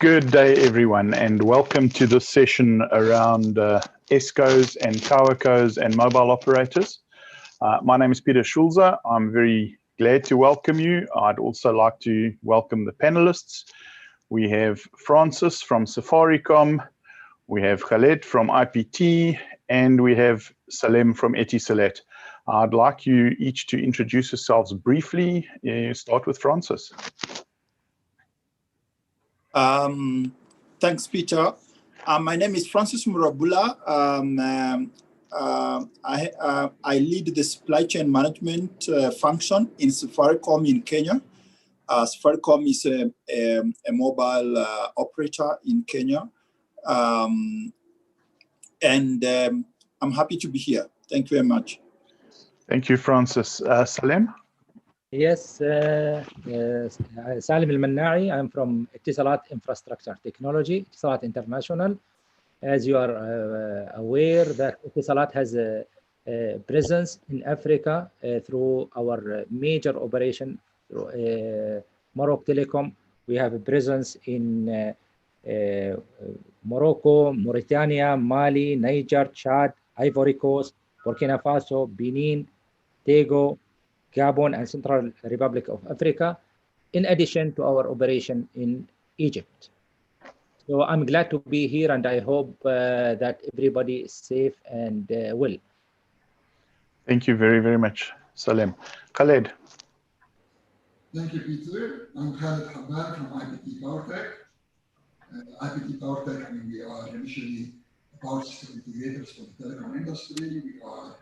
Good day, everyone, and welcome to this session around ESCOs and towercos and mobile operators. My name is Peter Schulze. I'm very glad to welcome you. I'd also like to welcome the panelists. We have Francis from Safaricom, we have Khaled from IPT, and we have Salem from Etisalat. I'd like you each to introduce yourselves briefly. Start with Francis. Thanks, Peter. My name is Francis Murabula. I lead the supply chain management function in Safaricom in Kenya. Safaricom is a mobile operator in Kenya. I'm happy to be here. Thank you very much. Thank you, Francis. Salem? Yes, Salim Al-Mannai. I'm from Etisalat Infrastructure Technology, Etisalat International. As you are aware, that Etisalat has a presence in Africa through our major operation through Morocco Telecom. We have a presence in Morocco, Mauritania, Mali, Niger, Chad, Ivory Coast, Burkina Faso, Benin, Togo, Gabon, and Central Republic of Africa, in addition to our operation in Egypt. So I'm glad to be here, and I hope that everybody is safe and well. Thank you very, very much, Salem. Khaled. Thank you, Peter. I'm Khaled Habban from IPT PowerTech. IPT PowerTech, we are initially power system integrators for the telecom industry. We are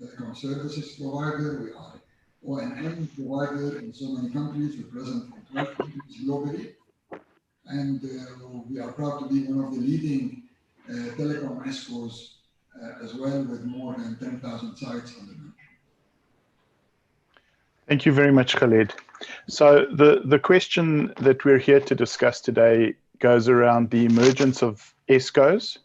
telecom services provider. We are O&M provider in so many countries. We're present in 12 countries globally. And we are proud to be one of the leading telecom ESCOs as well, with more than 10,000 sites under management. Thank you very much, Khaled. So the question that we're here to discuss today goes around the emergence of ESCOs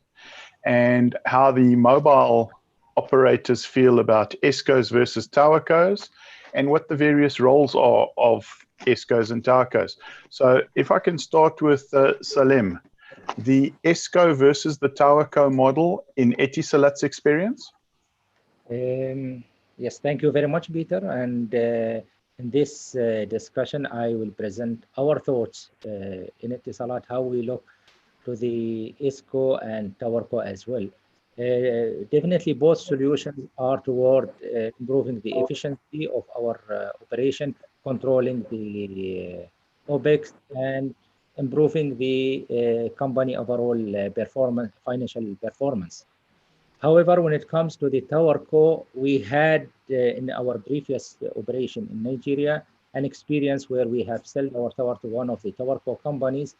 and how the mobile operators feel about ESCOs versus towercos, and what the various roles are of ESCOs and towercos. So if I can start with Salem, the ESCO versus the towerco model in Etisalat's experience? Yes, thank you very much, Peter. And in this discussion, I will present our thoughts in Etisalat, how we look to the ESCO and towerco as well. Definitely both solutions are toward improving the efficiency of our operation, controlling the OPEX, and improving the company overall performance, financial performance. However, when it comes to the towerco, we had in our previous operation in Nigeria an experience where we have sold our tower to one of the towerco companies.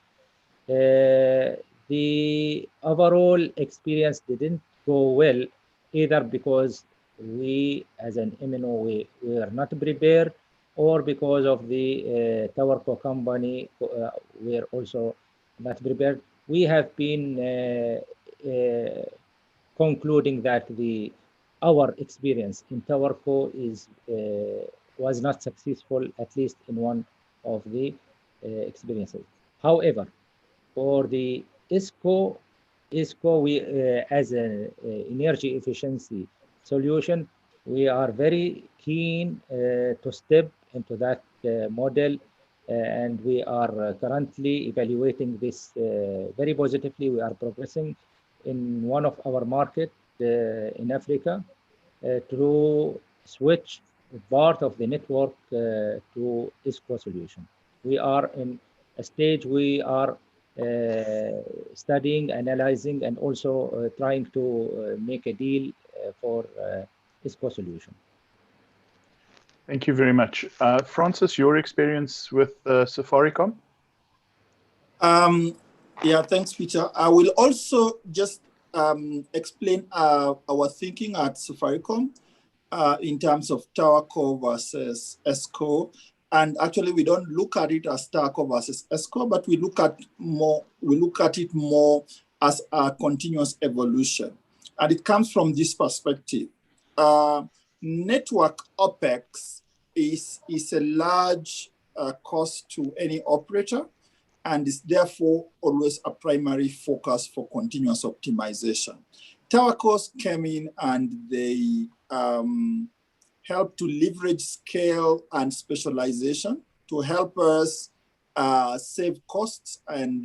The overall experience didn't go well, either because we as an MNO we were not prepared, or because of the towerco company were also not prepared. We have been concluding that our experience in towerco was not successful, at least in one of the experiences. However, for the ESCO, we as an energy efficiency solution, we are very keen to step into that model, and we are currently evaluating this very positively. We are progressing in one of our markets in Africa to switch part of the network to ESCO solution. We are in a stage we are studying, analyzing, and also trying to make a deal for ESCO solution. Thank you very much. Francis, your experience with Safaricom? Yeah, thanks, Peter. I will also just explain our thinking at Safaricom in terms of towerco versus ESCO. And actually, we don't look at it as towerco versus ESCO, but we look at it more as a continuous evolution. And it comes from this perspective. Network OPEX is a large cost to any operator. and is therefore always a primary focus for continuous optimization. Towercos came in and they help to leverage scale and specialization to help us save costs and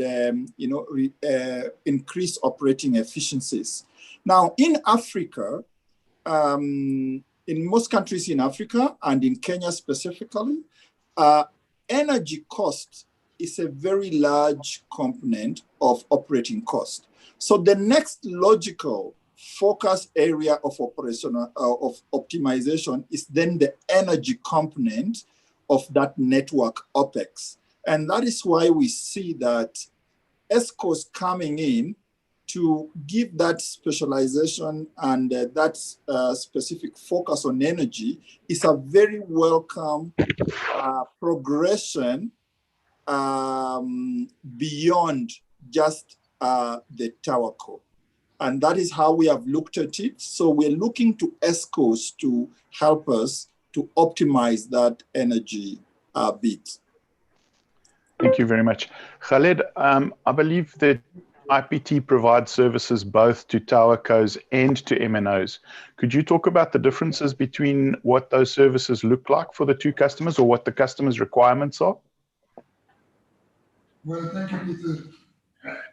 increase operating efficiencies. Now, in Africa, in most countries in Africa and in Kenya specifically, energy cost is a very large component of operating cost. So the next logical focus area of operational of optimization is then the energy component of that network OpEx. And that is why we see that ESCOs coming in to give that specialization and that specific focus on energy is a very welcome progression beyond just the towerco. And that is how we have looked at it. So we're looking to ESCOs to help us to optimize that energy bit. Thank you very much. Khaled, I believe that IPT provides services both to towercos and to MNOs. Could you talk about the differences between what those services look like for the two customers or what the customer's requirements are? Well, thank you, Peter.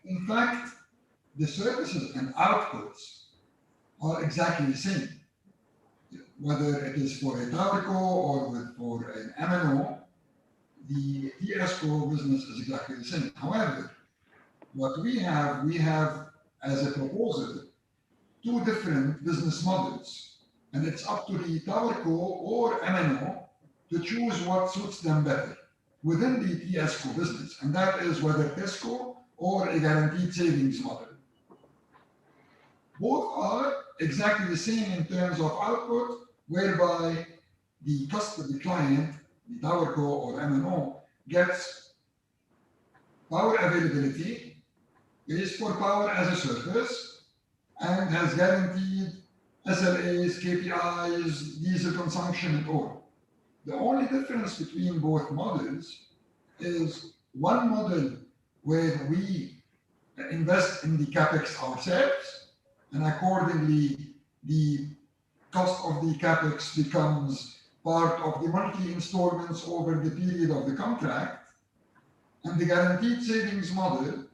In fact, the services and outputs are exactly the same. Whether it is for a towerco or for an MNO, the ESCO business is exactly the same. However, what we have as a proposal, two different business models, and it's up to the towerco or MNO to choose what suits them better within the ESCO business, and that is whether ESCO or a guaranteed savings model. Both are exactly the same in terms of output, whereby the customer, the client, the towerco or MNO gets power availability, pays for power as a service, and has guaranteed SLAs, KPIs, diesel consumption, and all. The only difference between both models is one model where we invest in the CapEx ourselves, and accordingly, the cost of the CapEx becomes part of the monthly installments over the period of the contract. And the guaranteed savings model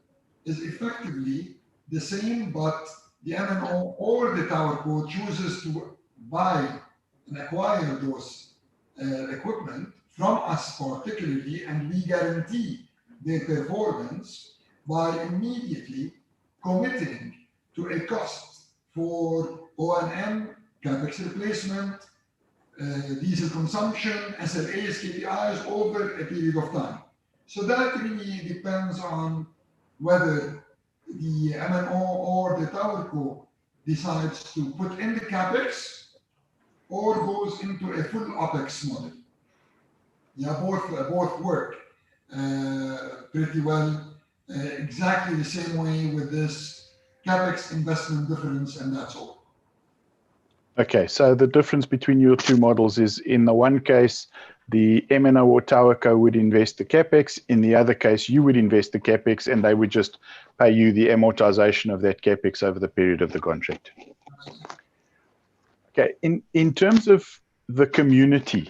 is effectively the same, but the MNO or the towerco chooses to buy and acquire those equipment from us particularly, and we guarantee their performance by immediately committing to a cost for O&M, CapEx replacement, diesel consumption, SLAs, KPIs over a period of time. So that really depends on whether the MNO or the towerco decides to put in the CapEx or goes into a full OpEx model. Yeah, both work pretty well, exactly the same way with this CapEx investment difference, and that's all. Okay, so the difference between your two models is in the one case, the MNO or towerco would invest the CapEx. In the other case, you would invest the CapEx and they would just pay you the amortization of that CapEx over the period of the contract. Okay, in terms of the community,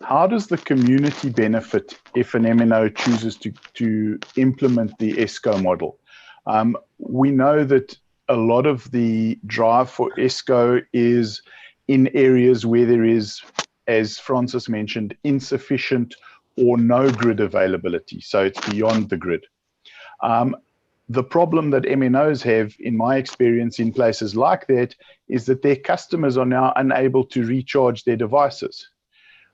how does the community benefit if an MNO chooses to implement the ESCO model? We know that a lot of the drive for ESCO is in areas where there is, as Francis mentioned, insufficient or no grid availability. So it's beyond the grid. The problem that MNOs have, in my experience in places like that, is that their customers are now unable to recharge their devices,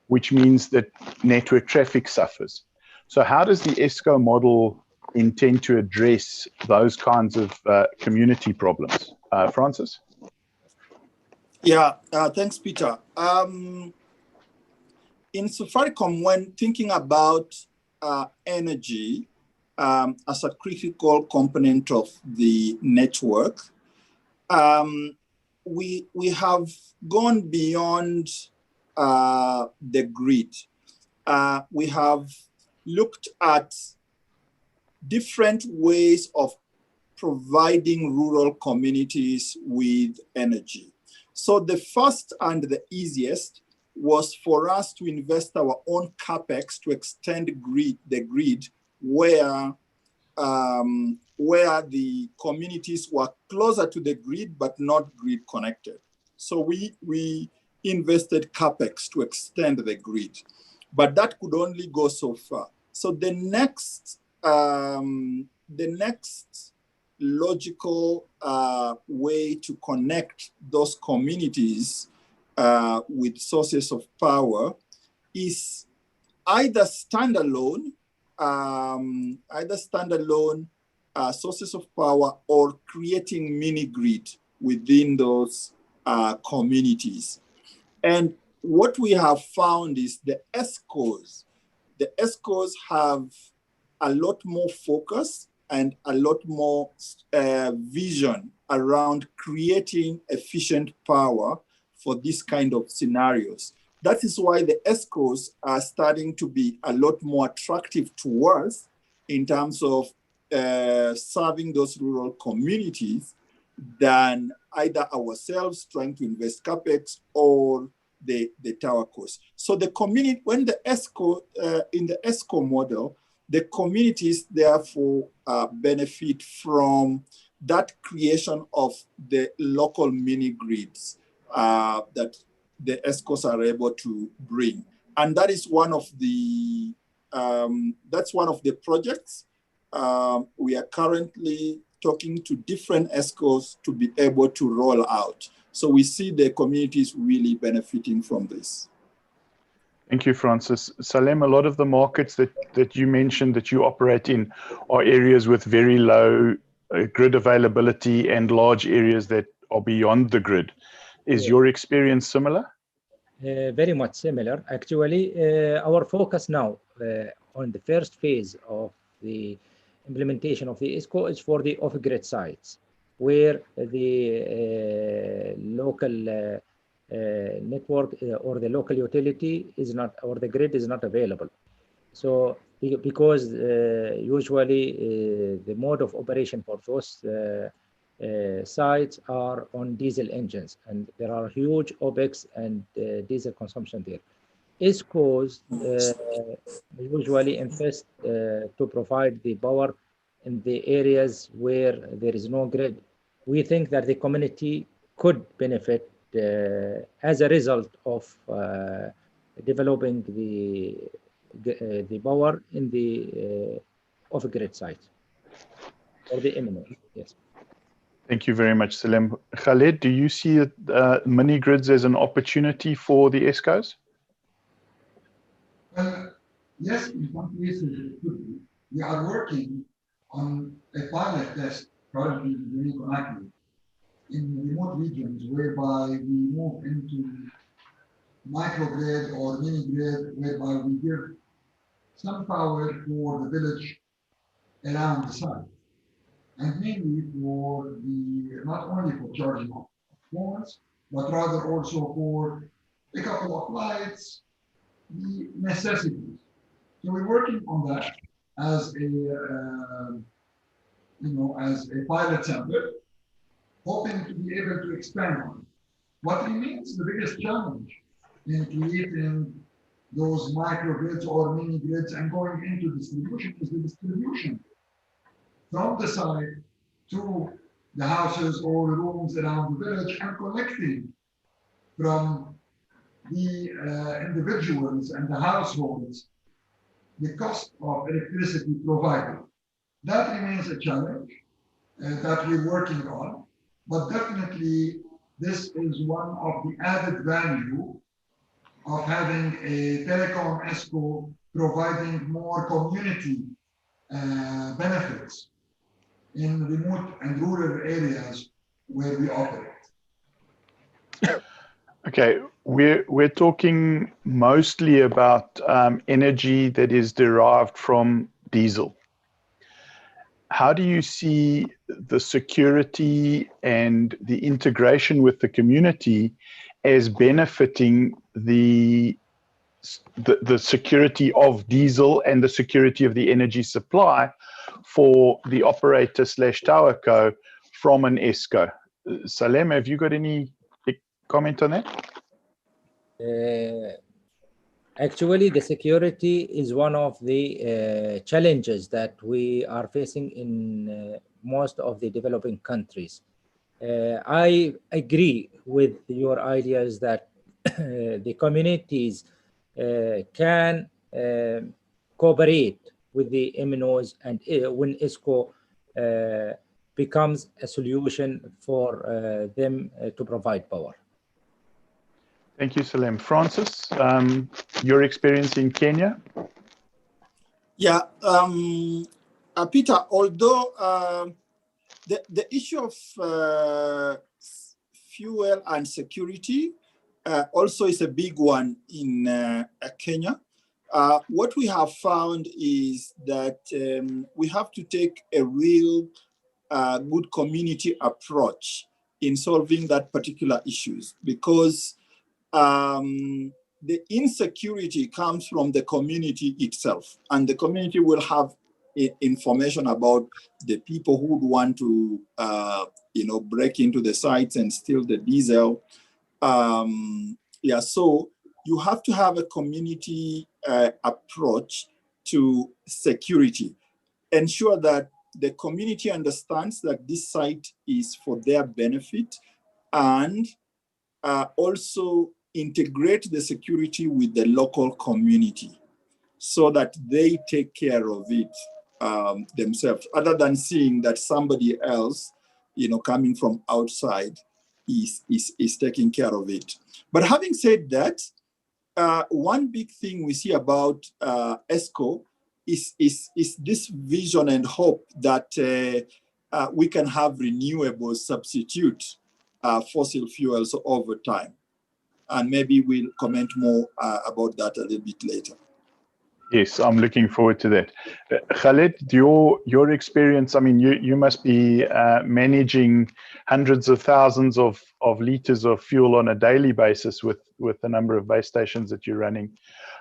which means that network traffic suffers. So how does the ESCO model intend to address those kinds of community problems? Francis? Yeah, thanks, Peter. In Safaricom, when thinking about energy as a critical component of the network, we have gone beyond the grid. We have looked at different ways of providing rural communities with energy. So the first and the easiest was for us to invest our own capex to extend the grid where the communities were closer to the grid but not grid connected. So we invested capex to extend the grid, but that could only go so far. So the next logical way to connect those communities with sources of power is either standalone sources of power or creating mini grid within those communities. And what we have found is the ESCOs have a lot more focus and a lot more vision around creating efficient power for this kind of scenarios. That is why the ESCOs are starting to be a lot more attractive to us in terms of serving those rural communities than either ourselves trying to invest capex or the towercos. So the community, when the ESCO, in the ESCO model, the communities therefore benefit from that creation of the local mini grids that the ESCOs are able to bring. And that is one of the, projects. We are currently talking to different ESCOs to be able to roll out. So we see the communities really benefiting from this. Thank you, Francis. Salem, a lot of the markets that you mentioned that you operate in are areas with very low grid availability and large areas that are beyond the grid. Is your experience similar? Very much similar. Actually, our focus now on the first phase of the implementation of the ESCO is for the off-grid sites, where the local network or the local utility is not, or the grid is not available. So because usually the mode of operation for those sites are on diesel engines, and there are huge OPEX and diesel consumption there. ESCOs usually invest to provide the power in the areas where there is no grid. We think that the community could benefit as a result of developing the power in the off-grid sites or the MNO. Yes. Thank you very much, Salem. Khaled, do you see mini grids as an opportunity for the ESCOs? Well, yes, in some cases it could be. We are working on a pilot test currently in Conakry in remote regions whereby we move into microgrid or mini grid, whereby we give some power for the village around the site, and mainly for the, not only for charging of phones, but rather also for a couple of lights, the necessities. So we're working on that as a, as a pilot sample, hoping to be able to expand on it. What remains the biggest challenge in creating those microgrids or mini grids and going into distribution is the distribution from the site to the houses or the rooms around the village, and collecting from the individuals and the households the cost of electricity provided. That remains a challenge that we're working on, but definitely this is one of the added value of having a telecom ESCO providing more community benefits in remote and rural areas where we operate. Okay, we're talking mostly about energy that is derived from diesel. How do you see the security and the integration with the community as benefiting the security of diesel and the security of the energy supply for the operator / towerco from an ESCO. Salem, have you got any comment on that? Actually, the security is one of the challenges that we are facing in most of the developing countries. I agree with your ideas that the communities can cooperate with the MNOs, and when ESCO becomes a solution for them to provide power. Thank you, Salem. Francis, your experience in Kenya? Yeah, Peter, although the issue of fuel and security also is a big one in Kenya. What we have found is that we have to take a real good community approach in solving that particular issues, because the insecurity comes from the community itself, and the community will have information about the people who would want to, break into the sites and steal the diesel. So you have to have a community approach to security. Ensure that the community understands that this site is for their benefit, and also integrate the security with the local community so that they take care of it themselves, other than seeing that somebody else, coming from outside is taking care of it. But having said that, one big thing we see about ESCO is this vision and hope that we can have renewables substitute fossil fuels over time. And maybe we'll comment more about that a little bit later. Yes, I'm looking forward to that. Khaled, your experience, I mean, you must be managing hundreds of thousands of liters of fuel on a daily basis with the number of base stations that you're running.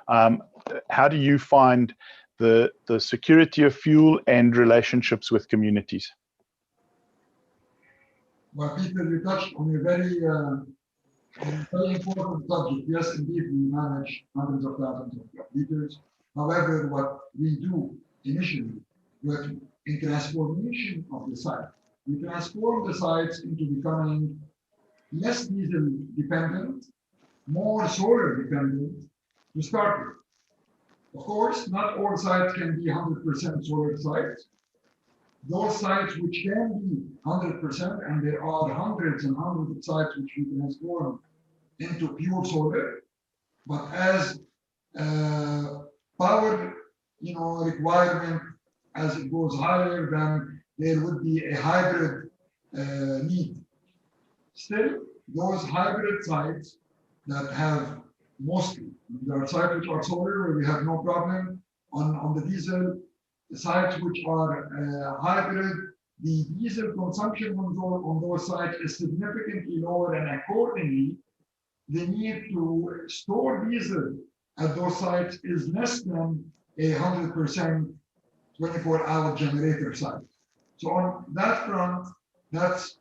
How do you find the security of fuel and relationships with communities? Well, Peter, you touched on a very important subject. Yes, indeed, we manage hundreds of thousands of liters. However, what we do initially in transformation of the site, we transform the sites into becoming less diesel dependent, more solar dependent to start with. Of course, not all sites can be 100% solar sites. Those sites which can be 100%, and there are hundreds and hundreds of sites which we transform into pure solar, but as power, requirement as it goes higher, then there would be a hybrid need. Still, those hybrid sites that have mostly, there are sites which are solar where we have no problem on the diesel. The sites which are hybrid, the diesel consumption on those sites is significantly lower, and accordingly, the need to store diesel at those sites is less than 100% 24-hour generator site. So on that front, that's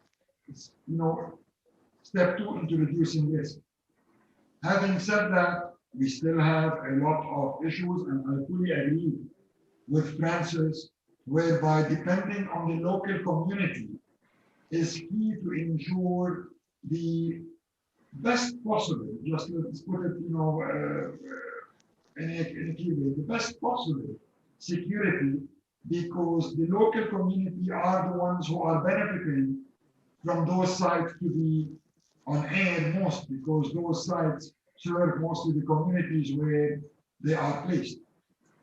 step 2 into reducing risk. Having said that, we still have a lot of issues, and I fully agree with Francis, whereby depending on the local community is key to ensure the best possible, just let's put it, in a key way, the best possible security, because the local community are the ones who are benefiting from those sites to be on air most, because those sites serve mostly the communities where they are placed.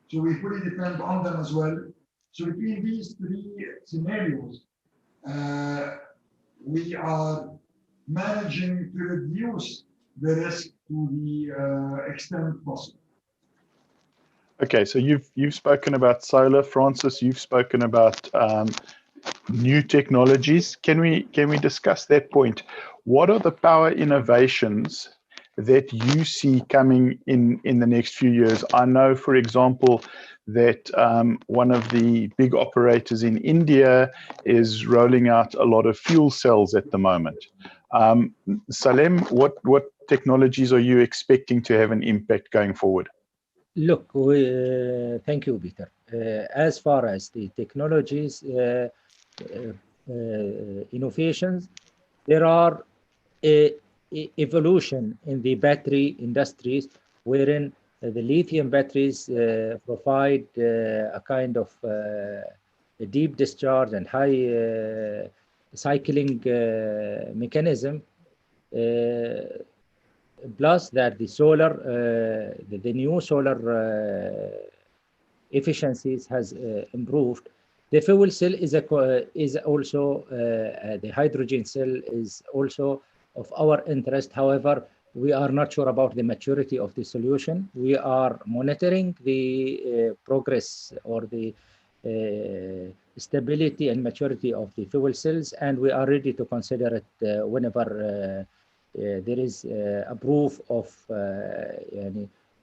So we fully depend on them as well. So between these 3 scenarios, we are managing to reduce the risk to the extent possible. Okay, so you've spoken about solar, Francis. You've spoken about new technologies. Can we discuss that point? What are the power innovations that you see coming in the next few years? I know, for example, that one of the big operators in India is rolling out a lot of fuel cells at the moment. Salem, what technologies are you expecting to have an impact going forward? Look, thank you, Peter. As far as the technologies, innovations, there are evolution in the battery industries, wherein the lithium batteries provide a kind of a deep discharge and high cycling mechanism. Plus that the solar, the new solar efficiencies has improved. The fuel cell is also the hydrogen cell is also of our interest. However, we are not sure about the maturity of the solution. We are monitoring the progress or the stability and maturity of the fuel cells, and we are ready to consider it whenever there is a proof of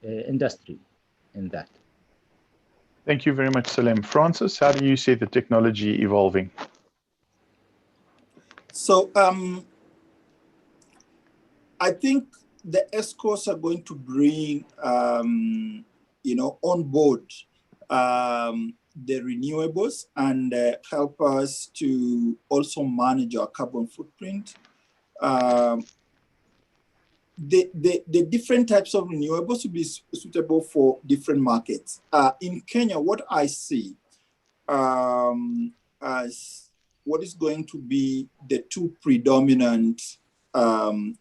industry in that. Thank you very much, Salem. Francis, how do you see the technology evolving? So I think the ESCOs are going to bring, on board the renewables and help us to also manage our carbon footprint. The different types of renewables will be suitable for different markets. In Kenya, what I see as what is going to be the two predominant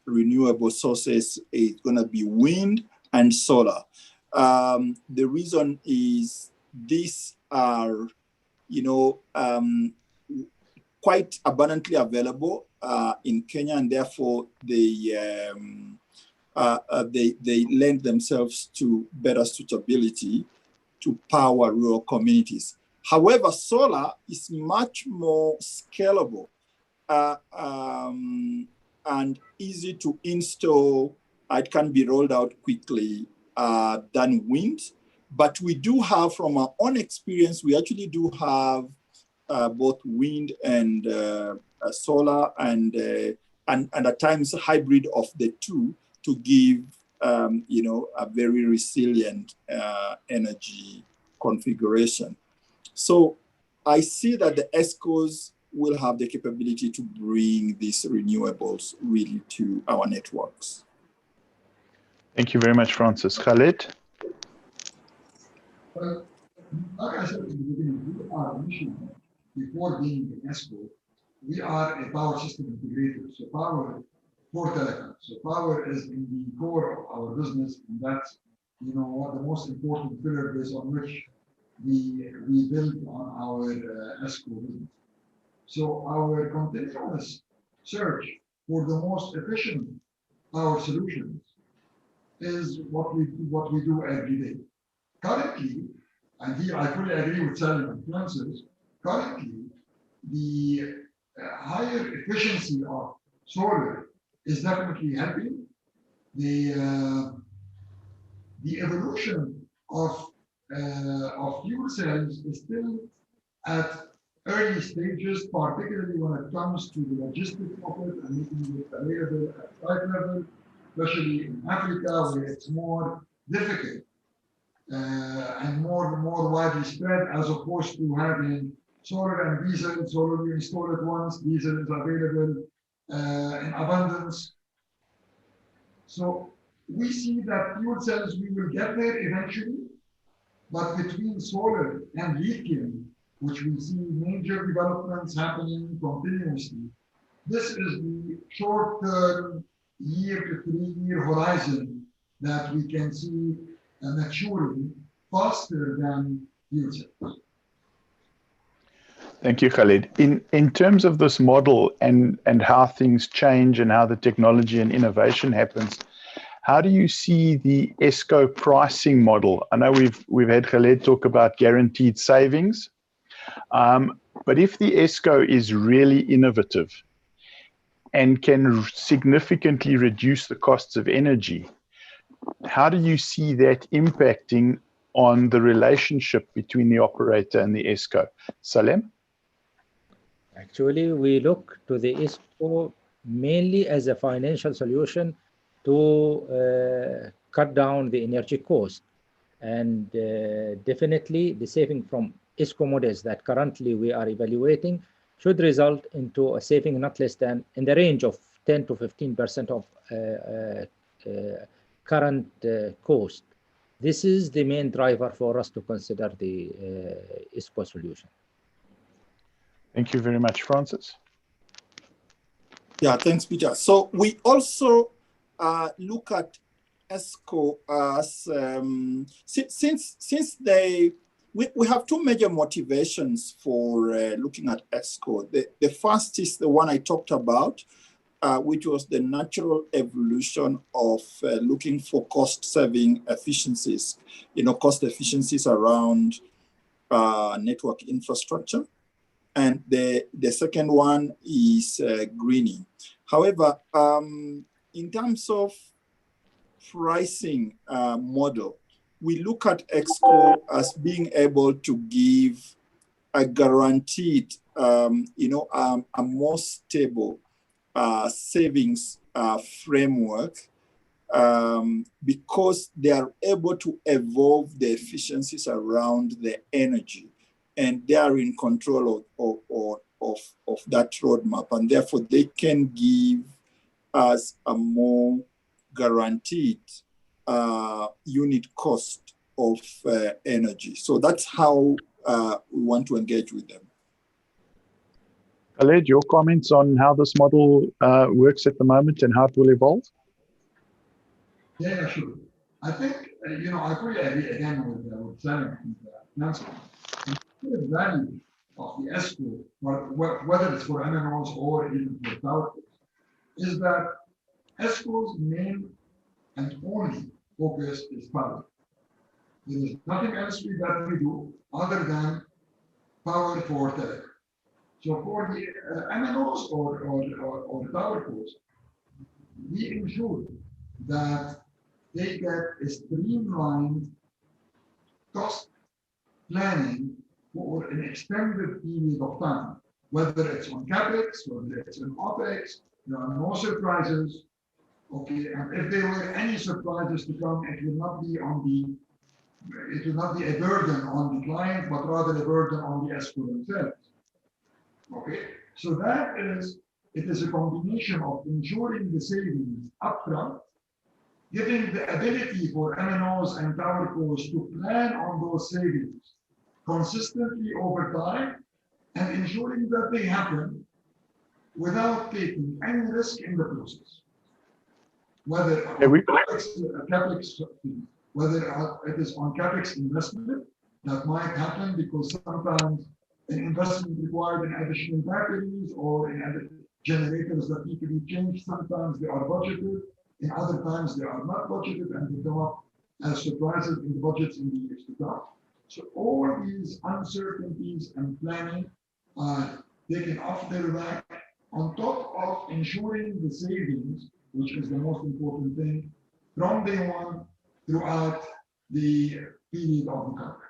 renewable sources is going to be wind and solar. The reason is these are, quite abundantly available in Kenya, and therefore they lend themselves to better suitability to power rural communities. However, solar is much more scalable and easy to install. It can be rolled out quickly than wind. But we do have, from our own experience, we actually do have both wind and solar and at times a hybrid of the two to give a very resilient energy configuration. So I see that the ESCOs will have the capability to bring these renewables really to our networks. Thank you very much, Francis. Khaled? Well, like I said in the beginning, we are initially, before being an ESCO, we are a power system integrator. So power for telecom. So power is in the core of our business, and that's the most important pillar based on which we build on our ESCO business. So our continuous search for the most efficient power solutions is what we do every day. Currently, and here I fully agree with Salim and Francis, currently the higher efficiency of solar is definitely helping. The evolution of fuel cells is still at early stages, particularly when it comes to the logistics of it and making it available at site level, especially in Africa, where it's more difficult and more widely spread, as opposed to having solar and diesel. Solar, you install it once, diesel is available in abundance. So we see that fuel cells, we will get there eventually, but between solar and lithium, which we see major developments happening continuously, this is the short-term year to 3 year horizon that we can see maturing faster than fuel cells. Thank you, Khalid. In terms of this model and how things change and how the technology and innovation happens, how do you see the ESCO pricing model? I know we've had Khalid talk about guaranteed savings, but if the ESCO is really innovative, and can significantly reduce the costs of energy. How do you see that impacting on the relationship between the operator and the ESCO? Salem? Actually, we look to the ESCO mainly as a financial solution to cut down the energy cost. And definitely the saving from ESCO models that currently we are evaluating should result into a saving not less than in the range of 10 to 15% of current cost. This is the main driver for us to consider the ESCO solution. Thank you very much, Francis. Yeah, thanks, Peter. So we also look at ESCO as since we have two major motivations for looking at ESCO. The first is the one I talked about, which was the natural evolution of looking for cost-saving efficiencies, cost efficiencies around network infrastructure. And the second one is greening. However, in terms of pricing model, we look at ESCO as being able to give a guaranteed, a more stable savings framework because they are able to evolve the efficiencies around the energy, and they are in control of that roadmap, and therefore they can give us a more guaranteed unit cost of energy. So that's how we want to engage with them. Khaled, your comments on how this model works at the moment and how it will evolve? Yeah, sure. I think, I fully agree again with Sam and Nancy. The value of the ESCO, whether it's for MNOs or even for towercos, is that ESCO's main and only focus is power. There is nothing else that we do other than power for telecom. So for the MNOs or towercos, we ensure that they get a streamlined cost planning for an extended period of time, whether it's on CapEx, whether it's on OpEx. There are no surprises. Okay, and if there were any surprises to come, it will not be a burden on the client, but rather a burden on the ESCO themselves. Okay, so it is a combination of ensuring the savings upfront, giving the ability for MNOs and towercos to plan on those savings consistently over time, and ensuring that they happen without taking any risk in the process. Whether it is on CapEx investment, that might happen because sometimes an investment required in additional batteries or in generators that need to be changed. Sometimes they are budgeted, in other times they are not budgeted, and they come up as surprises in the budgets in the years to come. So all these uncertainties and planning are taken off their back, on top of ensuring the savings, which is the most important thing, from day one throughout the period of the contract.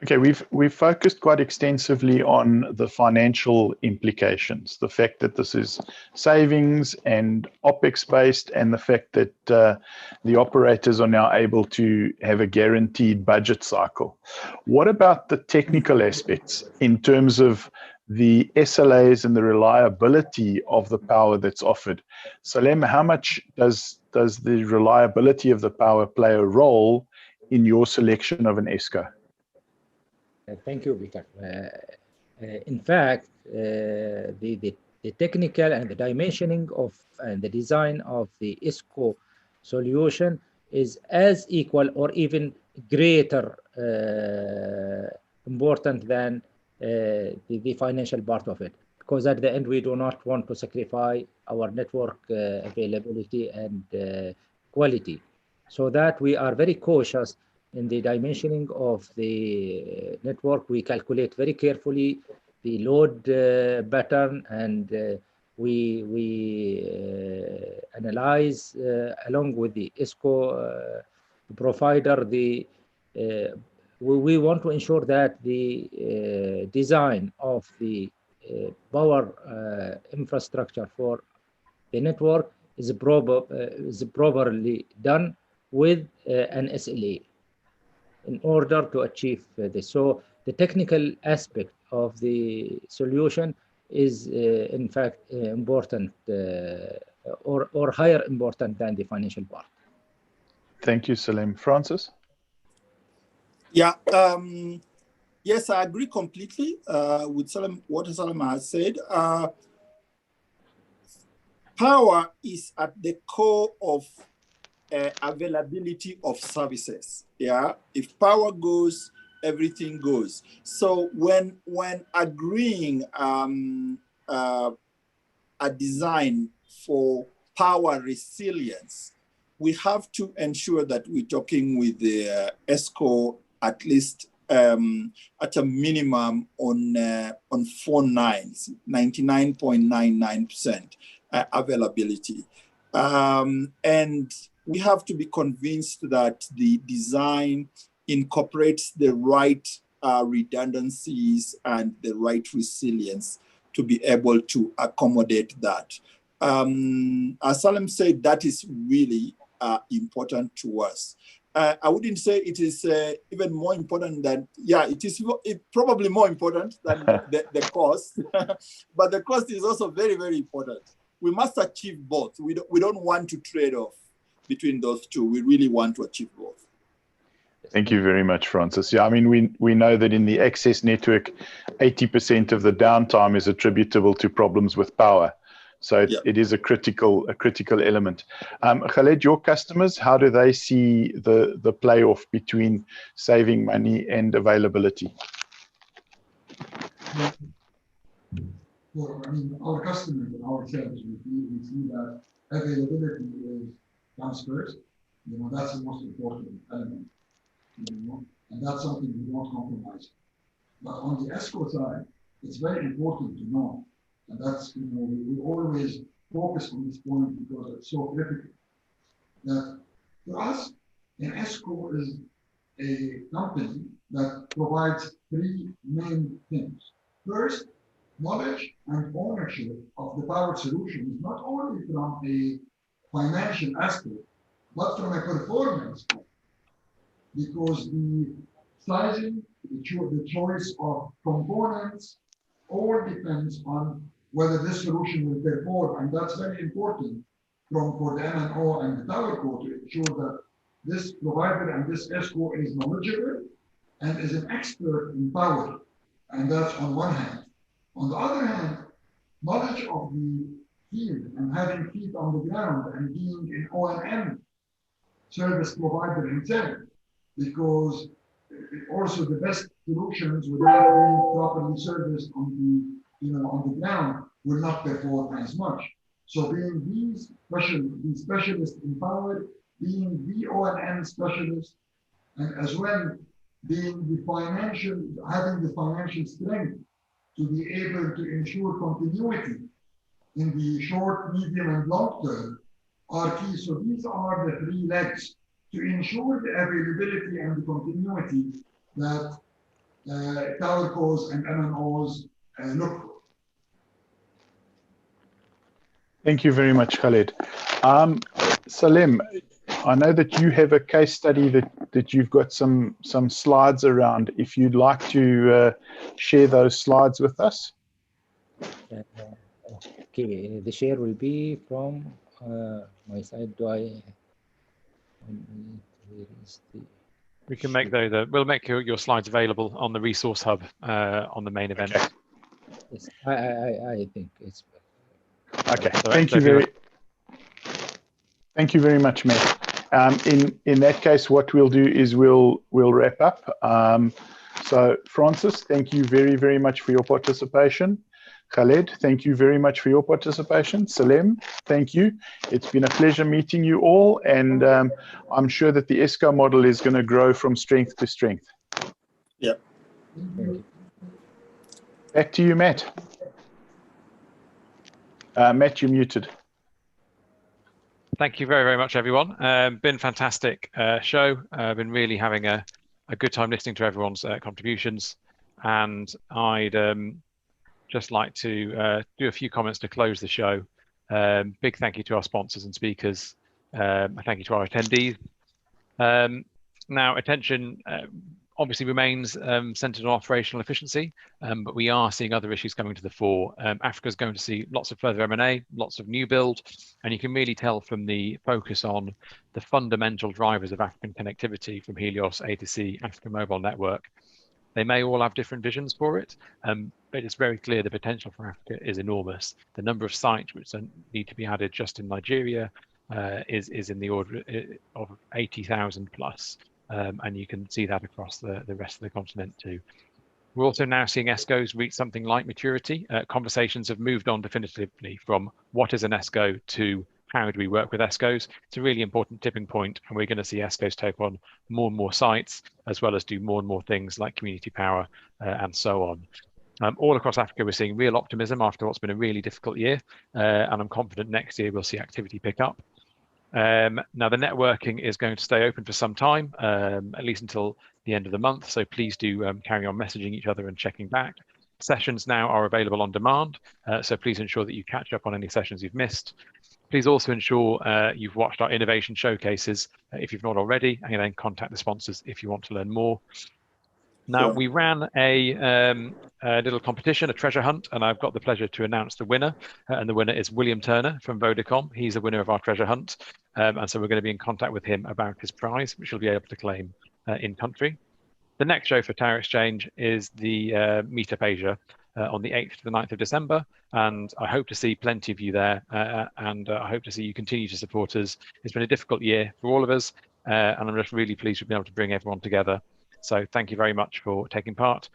Okay, we've focused quite extensively on the financial implications, the fact that this is savings and OpEx based, and the fact that the operators are now able to have a guaranteed budget cycle. What about the technical aspects in terms of the SLAs and the reliability of the power that's offered? Salem, how much does the reliability of the power play a role in your selection of an ESCO? Thank you, Peter. In fact, the technical and the dimensioning of and the design of the ESCO solution is as equal or even greater important than the financial part of it, because at the end we do not want to sacrifice our network availability and quality, so that we are very cautious in the dimensioning of the network. We calculate very carefully the load pattern and we analyze along with the ESCO provider we want to ensure that the design of the power infrastructure for the network is properly done with an SLA in order to achieve this. So the technical aspect of the solution is in fact important or higher important than the financial part. Thank you, Salim. Francis? Yeah, yes, I agree completely with what Salim has said. Power is at the core of availability of services. Yeah, if power goes, everything goes. So when agreeing a design for power resilience, we have to ensure that we're talking with the ESCO at least at a minimum on 4 nines, 99.99% availability. And we have to be convinced that the design incorporates the right redundancies and the right resilience to be able to accommodate that. As Salim said, that is really important to us. I wouldn't say it is even more important than, yeah, it's probably more important than the cost, but the cost is also very, very important. We must achieve both. We don't want to trade off between those two. We really want to achieve both. Thank you very much, Francis. Yeah, I mean, we know that in the access network, 80% of the downtime is attributable to problems with power. So it is a critical element. Khaled, your customers, how do they see the play-off between saving money and availability? Well, I mean, our customers and ourselves, we see that availability comes first. You know, that's the most important element. You know, and that's something we don't compromise. But on the ESCO side, it's very important to know. And that's, you know, we always focus on this point because it's so critical. That for us, an ESCO is a company that provides 3 main things. First, knowledge and ownership of the power solution is not only from a financial aspect, but from a performance aspect. Because the sizing, the choice of components, all depends on whether this solution will perform, and that's very important for the MNO and the towerco to ensure that this provider and this ESCO is knowledgeable and is an expert in power, and that's on one hand. On the other hand, knowledge of the field and having feet on the ground and being an O&M service provider himself, because also the best solutions without being properly serviced on the on the ground will not perform as much. So being these specialists in power, being the O&M specialist, and as well being having the financial strength to be able to ensure continuity in the short, medium, and long term are key. So these are the 3 legs to ensure the availability and the continuity that towercos and MNOs look for. Thank you very much, Khaled. Salim, I know that you have a case study that you've got some slides around. If you'd like to share those slides with us. Okay, the share will be from my side. We can make we'll make your slides available on the resource hub on the main event. Okay. Yes, I think it's okay. Thank you very much, Matt. In that case, what we'll do is we'll wrap up. So Francis, thank you very, very much for your participation. Khaled, thank you very much for your participation. Salim, thank you. It's been a pleasure meeting you all, and I'm sure that the ESCO model is going to grow from strength to strength. Yeah. Back to you, Matt. Matt, you're muted. Thank you very, very much, everyone. Been fantastic show. Been really having a good time listening to everyone's contributions. And I'd just like to do a few comments to close the show. Big thank you to our sponsors and speakers. A thank you to our attendees. Now, attention obviously remains centered on operational efficiency, but we are seeing other issues coming to the fore. Africa is going to see lots of further M&A, lots of new build, and you can really tell from the focus on the fundamental drivers of African connectivity from Helios, A2C, African Mobile Network. They may all have different visions for it, but it's very clear the potential for Africa is enormous. The number of sites which need to be added just in Nigeria is in the order of 80,000 plus, and you can see that across the rest of the continent too. We're also now seeing ESCOs reach something like maturity. Conversations have moved on definitively from what is an ESCO to how do we work with ESCOs. It's a really important tipping point, and we're going to see ESCOs take on more and more sites, as well as do more and more things like community power and so on. All across Africa, we're seeing real optimism after what's been a really difficult year, and I'm confident next year we'll see activity pick up. Now, the networking is going to stay open for some time, at least until the end of the month, so please do carry on messaging each other and checking back. Sessions now are available on demand, so please ensure that you catch up on any sessions you've missed. Please also ensure you've watched our innovation showcases if you've not already, and then contact the sponsors if you want to learn more. Now, we ran a little competition, a treasure hunt, and I've got the pleasure to announce the winner. And the winner is William Turner from Vodacom. He's the winner of our treasure hunt. And so we're going to be in contact with him about his prize, which he'll be able to claim in country. The next show for Tower Exchange is the Meetup Asia on the 8th to the 9th of December. And I hope to see plenty of you there. And I hope to see you continue to support us. It's been a difficult year for all of us. And I'm just really pleased we've been able to bring everyone together. So thank you very much for taking part.